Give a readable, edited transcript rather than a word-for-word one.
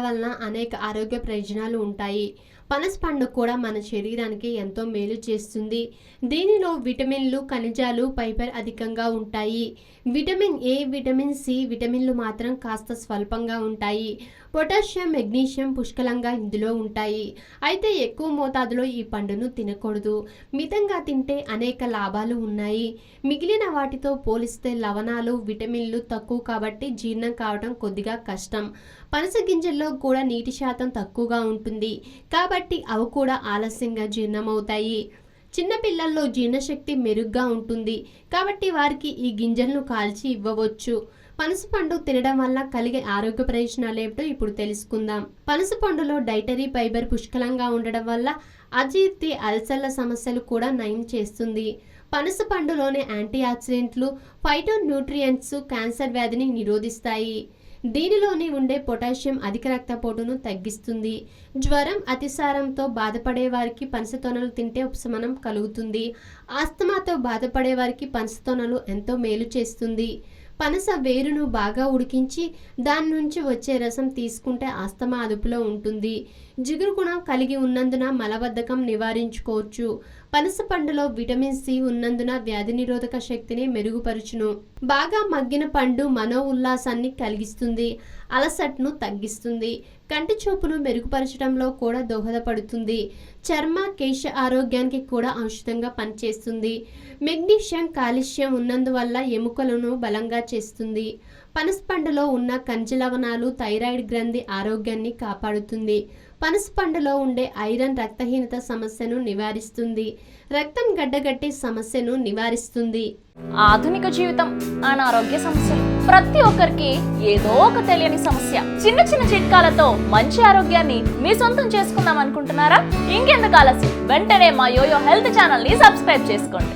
వలన అనేక ఆరోగ్య ప్రయోజనాలు ఉంటాయి. పనస పండు కూడా మన శరీరానికి ఎంతో మేలు చేస్తుంది. దీనిలో విటమిన్లు, ఖనిజాలు, ఫైబర్ అధికంగా ఉంటాయి. విటమిన్ ఏ, విటమిన్ సి విటమిన్లు మాత్రం కాస్త స్వల్పంగా ఉంటాయి. పొటాషియం, మెగ్నీషియం పుష్కలంగా ఇందులో ఉంటాయి. అయితే ఎక్కువ మోతాదులో ఈ పండును తినకూడదు. మితంగా తింటే అనేక లాభాలు ఉన్నాయి. మిగిలిన వాటితో పోలిస్తే లవణాలు, విటమిన్లు తక్కువ కాబట్టి జీర్ణం కావడం కొద్దిగా కష్టం. పనస గింజల్లో కూడా నీటి శాతం తక్కువగా ఉంటుంది కాబట్టి అవి కూడా ఆలస్యంగా జీర్ణమవుతాయి. చిన్నపిల్లల్లో జీర్ణశక్తి మెరుగ్గా ఉంటుంది కాబట్టి వారికి ఈ గింజలను కాల్చి ఇవ్వవచ్చు. పనస పండు తినడం వల్ల కలిగే ఆరోగ్య ప్రయోజనాలు ఏమిటో ఇప్పుడు తెలుసుకుందాం. పనస పండులో డైటరీ ఫైబర్ పుష్కలంగా ఉండడం వల్ల అజీర్తి, అల్సర్ల సమస్యలు కూడా నయం చేస్తుంది. పనస పండులోని యాంటీ ఆక్సిడెంట్లు, ఫైటో న్యూట్రియంట్స్ క్యాన్సర్ వ్యాధిని నిరోధిస్తాయి. దీనిలోని ఉండే పొటాషియం అధిక రక్తపోటును తగ్గిస్తుంది. జ్వరం, అతిసారంతో బాధపడే వారికి పనస తొనలు తింటే ఉపశమనం కలుగుతుంది. ఆస్తమాతో బాధపడే వారికి పనస తొనలు ఎంతో మేలు చేస్తుంది. పనస వేరును బాగా ఉడికించి దాని నుంచి వచ్చే రసం తీసుకుంటే ఆస్తమా అదుపులో ఉంటుంది. జిగురు గుణం కలిగి ఉన్నందున మలబద్ధకం నివారించుకోవచ్చు. పనస పండులో విటమిన్ సి ఉన్నందున వ్యాధి నిరోధక శక్తిని మెరుగుపరుచును. బాగా మగ్గిన పండు మనో ఉల్లాసాన్ని కలిగిస్తుంది, అలసటను తగ్గిస్తుంది, కంటి చూపును మెరుగుపరచడంలో కూడా దోహదపడుతుంది. చర్మ, కేశ ఆరోగ్యానికి కూడా ఔషధంగా పనిచేస్తుంది. మెగ్నీషియం, కాల్షియం ఉన్నందువల్ల ఎముకలను బలంగా చేస్తుంది. పనస పండులో ఉన్న ఖనిజ లవణాలు థైరాయిడ్ గ్రంథి ఆరోగ్యాన్ని కాపాడుతుంది. పనస పండులో ఉండే ఐరన్ రక్తహీనత సమస్యను నివారిస్తుంది. రక్తం గడ్డగట్టే సమస్యను నివారిస్తుంది. ఆధునిక జీవితం, అనారోగ్య సమస్యలు ప్రతి ఒక్కరికి ఏదో ఒక తెలియని సమస్య. చిన్న చిన్న చిట్కాలతో మంచి ఆరోగ్యాన్ని మీ సొంతం చేసుకుందాం అనుకుంటున్నారా? ఇంకెందుకు ఆలస్యం, వెంటనే మా యోయో హెల్త్ ఛానల్ ని సబ్స్క్రైబ్ చేసుకోండి.